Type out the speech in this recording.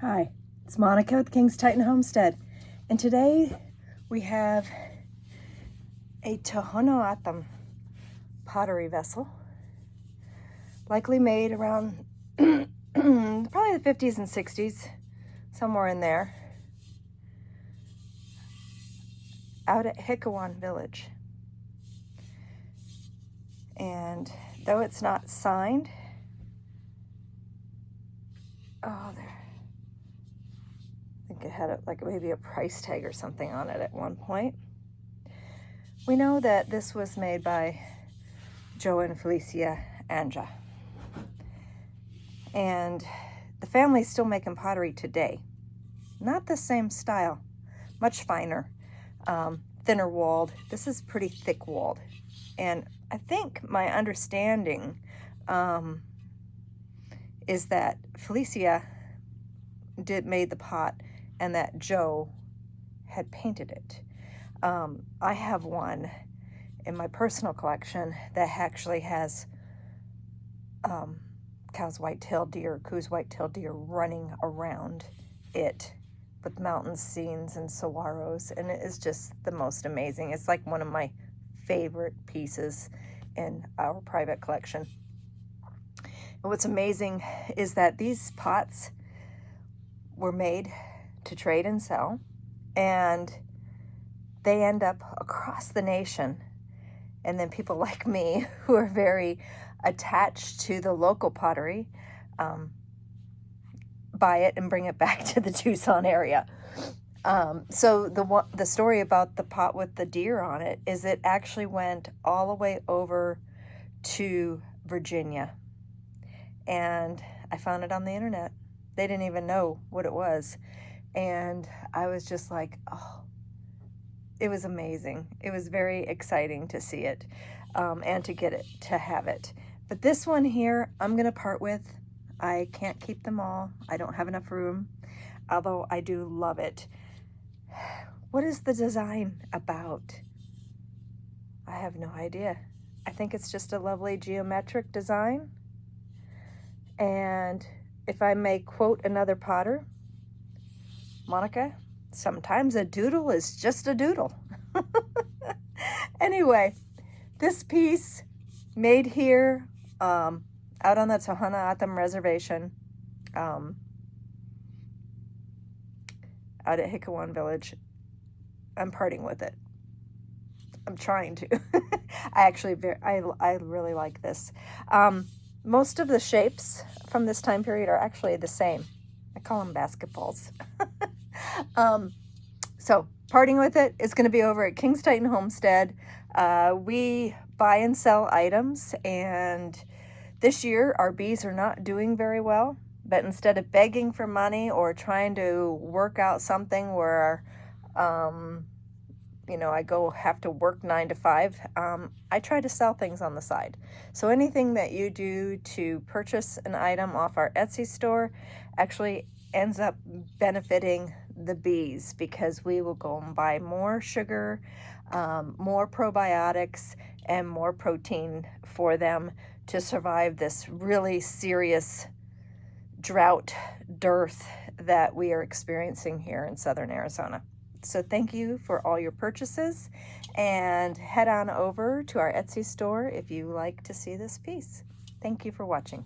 Hi, it's Monica with King's Titan Homestead, and today we have a Tohono pottery vessel, likely made around probably the 50s and 60s, somewhere in there, out at Hikawan Village. And though it's not signed, I think it had like maybe a price tag or something on it at one point. We know that this was made by Joe and Felicia Angea. And the family's still making pottery today. Not the same style, much finer, thinner walled. This is pretty thick walled. And I think my understanding is that Felicia made the pot and that Joe had painted it. I have one in my personal collection that actually has cow's white-tailed deer, coos white-tailed deer running around it with mountain scenes and saguaros, and it is just the most amazing. It's like one of my favorite pieces in our private collection. And what's amazing is that these pots were made to trade and sell, and they end up across the nation. And then people like me, who are very attached to the local pottery, buy it and bring it back to the Tucson area. So the story about the pot with the deer on it is it actually went all the way over to Virginia. And I found it on the internet. They didn't even know what it was. And I was just like, oh, it was amazing. It was very exciting to see it and to get it, to have it. But this one here, I'm going to part with. I can't keep them all. I don't have enough room, although I do love it. What is the design about? I have no idea. I think it's just a lovely geometric design. And if I may quote another potter, Monica, sometimes a doodle is just a doodle. Anyway, this piece made here out on the Tohono reservation out at Hikawan Village. I'm parting with it. I'm trying to. I really like this. Most of the shapes from this time period are actually the same. I call them basketballs. So parting with it is going to be over at King's Titan Homestead. We buy and sell items, and this year our bees are not doing very well, but instead of begging for money or trying to work out something where I have to work 9 to 5, I try to sell things on the side. So anything that you do to purchase an item off our Etsy store actually ends up benefiting the bees, because we will go and buy more sugar, more probiotics, and more protein for them to survive this really serious drought, dearth that we are experiencing here in southern Arizona. So thank you for all your purchases, and head on over to our Etsy store if you like to see this piece. Thank you for watching.